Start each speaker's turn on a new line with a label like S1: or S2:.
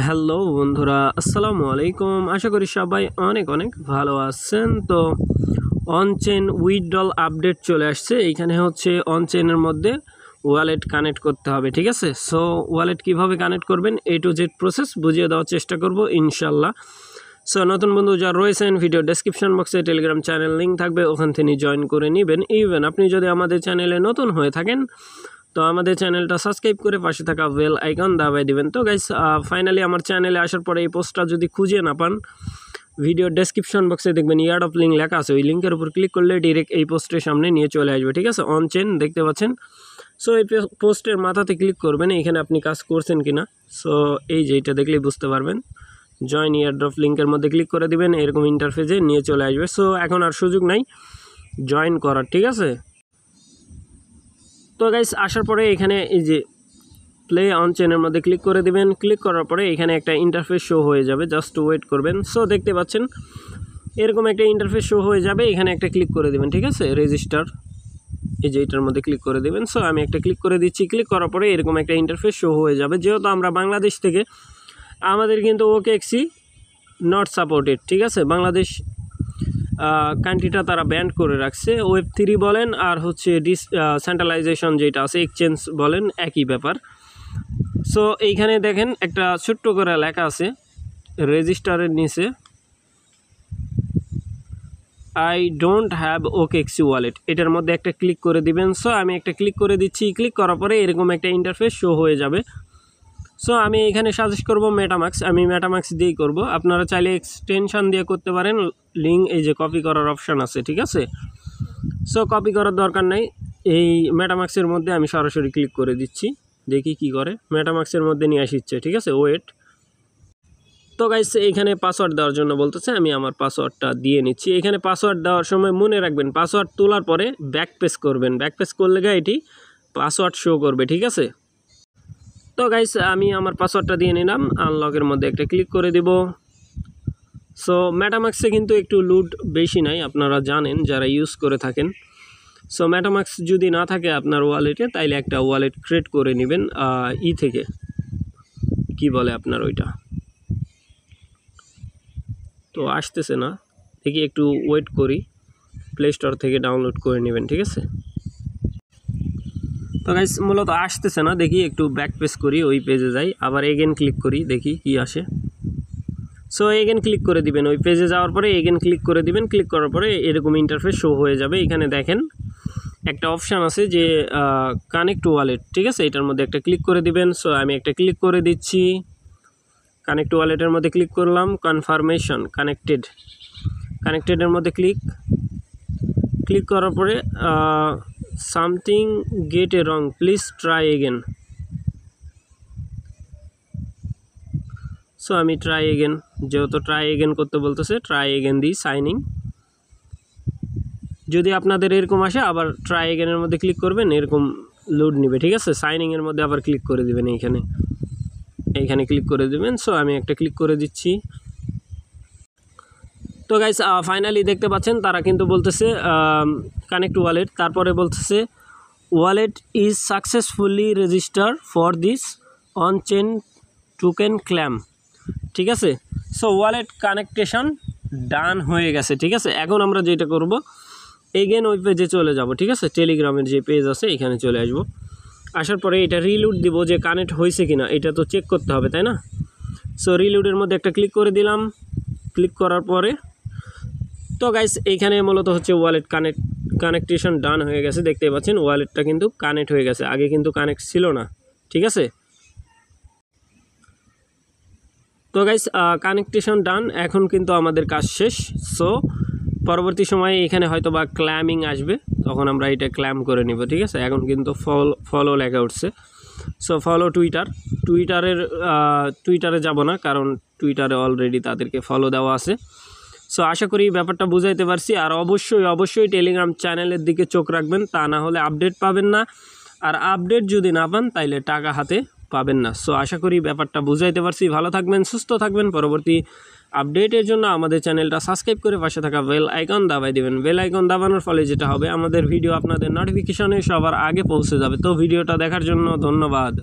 S1: Hello বন্ধুরা, আসসালামু আলাইকুম। আশা করি সবাই অনেক অনেক ভালো আছেন। তো অনচেন উইথড্রল আপডেট চলে আসছে। এইখানে হচ্ছে অনচেনের মধ্যে ওয়ালেট কানেক্ট করতে হবে, ঠিক আছে। সো ওয়ালেট কিভাবে কানেক্ট করবেন A to Z প্রসেস বুঝিয়ে দেওয়ার চেষ্টা করব ইনশাল্লাহ। সো নতুন বন্ধু যারা রয়েছেন, ভিডিও ডেসক্রিপশন বক্সে টেলিগ্রাম চ্যানেল লিঙ্ক থাকবে, ওখান থেকে জয়েন করে নেবেন। ইভেন আপনি যদি আমাদের চ্যানেলে নতুন হয়ে থাকেন তো আমাদের চ্যানেলটা সাবস্ক্রাইব করে পাশে থাকা বেল আইকন দাবাই দিবেন। তো গাইস ফাইনালি আমার চ্যানেলে আসার পরে এই পোস্টটা যদি খুঁজে না পান, ভিডিও ডেসক্রিপশন বক্সে দেখবেন ইয়ার্ড অফ লিঙ্ক লেখা আছে। ওই লিঙ্কের উপর ক্লিক করলে ডিরেক্ট এই পোস্টের সামনে নিয়ে চলে আসবে, ঠিক আছে। অন চেন দেখতে পাচ্ছেন। সো এই পোস্টের মাথাতে ক্লিক করবেন, এখানে আপনি কাজ করছেন কিনা। সো এই যে এটা দেখলেই বুঝতে পারবেন। জয়েন ইয়ারড্রপ লিঙ্কের মধ্যে ক্লিক করে দিবেন, এরকম ইন্টারফেসে নিয়ে চলে আসবে। সো এখন আর সুযোগ নাই জয়েন করার, ঠিক আছে। তো গাইস আসার পরে এখানে এই যে প্লে অন চেনের মধ্যে ক্লিক করে দিবেন। ক্লিক করার পরে এখানে একটা ইন্টারফেস শো হয়ে যাবে, জাস্ট ওয়েট করবেন। সো দেখতে পাচ্ছেন এরকম একটা ইন্টারফেস শো হয়ে যাবে, এখানে একটা ক্লিক করে দিবেন, ঠিক আছে। রেজিস্টার, এই যে এটার মধ্যে ক্লিক করে দিবেন। সো আমি একটা ক্লিক করে দিচ্ছি। ক্লিক করার পরে এরকম একটা ইন্টারফেস শো হয়ে যাবে। যেহেতু আমরা বাংলাদেশ থেকে, আমাদের কিন্তু OKX নট সাপোর্টেড, ঠিক আছে। বাংলাদেশ কান্ট্রিটা তারা ব্যান্ড করে রাখছে। Web3 বলেন আর হচ্ছে সেন্ট্রালাইজেশন যেটা আছে এক্সচেঞ্জ বলেন, একই ব্যাপার। সো এইখানে দেখেন একটা ছোট্ট করে লেখা আছে রেজিস্টারের নিচে, I don't have OKX wallet. এটার মধ্যে একটা ক্লিক করে দিবেন। সো আমি একটা ক্লিক করে দিচ্ছি। ক্লিক করার পরে এরকম একটা ইন্টারফেস শো হয়ে যাবে। সো আমি এখানে সাজেস্ট করব মেটামাক্স, আমি মেটামাক্স দিয়েই করব। আপনারা চাইলে এক্সটেনশন দিয়ে করতে পারেন। লিঙ্ক এই যে কপি করার অপশান আছে, ঠিক আছে। সো কপি করার দরকার নাই, এই মেটামাক্সের মধ্যে আমি সরাসরি ক্লিক করে দিচ্ছি। দেখি কি করে, মেটামাক্সের মধ্যে নিয়ে আসছে, ঠিক আছে। ওয়েট। তো গাইস এইখানে পাসওয়ার্ড দেওয়ার জন্য বলতেছে, আমি আমার পাসওয়ার্ডটা দিয়ে নিচ্ছি। এখানে পাসওয়ার্ড দেওয়ার সময় মনে রাখবেন, পাসওয়ার্ড তোলার পরে ব্যাক পেজ করবেন। ব্যাক পেজ করলে এটি পাসওয়ার্ড শো করবে, ঠিক আছে। তো গাইস আমি আমার পাসওয়ার্ডটা দিয়ে নিলাম। আনলকের মধ্যে একটা ক্লিক করে দিব। সো মেটামাক্সে কিন্তু একটু লুট বেশি নাই, আপনারা জানেন যারা ইউজ করে থাকেন। সো মেটামাক্স যদি না থাকে আপনার ওয়ালেটে, তাইলে একটা ওয়ালেট ক্রিয়েট করে নেবেন থেকে, কি বলে আপনার ওইটা, তো আসতেছে না, দেখি একটু ওয়েট করি। প্লে স্টোর থেকে ডাউনলোড করে নেবেন, ঠিক আছে। তো গাইস মূলত আসতেছে না, দেখি একটু ব্যাক পেজ করি, ওই পেজে যাই, আবার এগেন ক্লিক করি, দেখি কি আসে। সো এগেন ক্লিক করে দিবেন, ওই পেজে যাওয়ার পরে এগেন ক্লিক করে দিবেন। ক্লিক করার পরে এরকম ইন্টারফেস শো হয়ে যাবে। এখানে দেখেন একটা অপশান আছে যে কানেক্ট ওয়ালেট, ঠিক আছে। এটার মধ্যে একটা ক্লিক করে দিবেন। সো আমি একটা ক্লিক করে দিচ্ছি। কানেক্ট ওয়ালেটের মধ্যে ক্লিক করলাম, কনফার্মেশন কানেক্টেডের মধ্যে ক্লিক করার পরে something gate A wrong, please try again. So আমি ট্রাই এগেন, যেহেতু ট্রাই এগেন করতে বলতেছে, ট্রাই এগেন দিই, সাইনিং। যদি আপনাদের এরকম আসে আবার ট্রাই এগেনের মধ্যে ক্লিক করবেন, এরকম লোড নেবে, ঠিক আছে। সাইনিংয়ের মধ্যে আবার ক্লিক করে দেবেন, এইখানে ক্লিক করে দেবেন। সো আমি একটা ক্লিক করে দিচ্ছি। তো গাইস ফাইনালি দেখতে পাচ্ছেন তারা কিন্তু বলতেছে কানেক্ট ওয়ালেট, তারপরে বলতেছে wallet is successfully register for this on chain token claim, ঠিক আছে। সো ওয়ালেট কানেকটেশন ডান হয়ে গেছে, ঠিক আছে। এখন আমরা যেটা করব, এগেন ওই পেজে চলে যাব, ঠিক আছে। টেলিগ্রামের যে পেজ আছে এখানে চলে আসব। আসার পরে এটা রিলোড দিব, যে কানেক্ট হয়েছে কিনা এটা তো চেক করতে হবে, তাই না। সো রিলোডের মধ্যে একটা ক্লিক করে দিলাম। ক্লিক করার পরে তো গাইস এইখানে মূলত হচ্ছে ওয়ালেট কানেকটেশন ডান হয়ে গেছে, দেখতে পাচ্ছেন ওয়ালেটটা কিন্তু কানেক্ট হয়ে গেছে, আগে কিন্তু কানেক্ট ছিল না, ঠিক আছে। তো গাইস কানেকটেশন ডান, এখন কিন্তু আমাদের কাজ শেষ। সো পরবর্তী সময়ে এখানে হয়তো বা ক্ল্যামিং আসবে, তখন আমরা এটা ক্ল্যাম করে নিব, ঠিক আছে। এখন কিন্তু ফলো লেখা উঠছে। সো ফলো টুইটারে যাব না, কারণ টুইটারে অলরেডি তাদেরকে ফলো দেওয়া আছে। সো আশা করি ব্যাপারটা বুঝাইতে পারছি। আর অবশ্যই টেলিগ্রাম চ্যানেলের দিকে চোখ রাখবেন, তা না হলে আপডেট পাবেন না। আর আপডেট যদি না পান তাইলে টাকা হাতে পাবেন না। সো আশা করি ব্যাপারটা বুঝাইতে পারছি। ভালো থাকবেন, সুস্থ থাকবেন। পরবর্তী আপডেটের জন্য আমাদের চ্যানেলটা সাবস্ক্রাইব করে পাশে থাকা বেল আইকন দাবাই দেবেন। বেল আইকন দাবানোর ফলে যেটা হবে, আমাদের ভিডিও আপনাদের নোটিফিকেশনে সবার আগে পৌঁছে যাবে। তো ভিডিওটা দেখার জন্য ধন্যবাদ।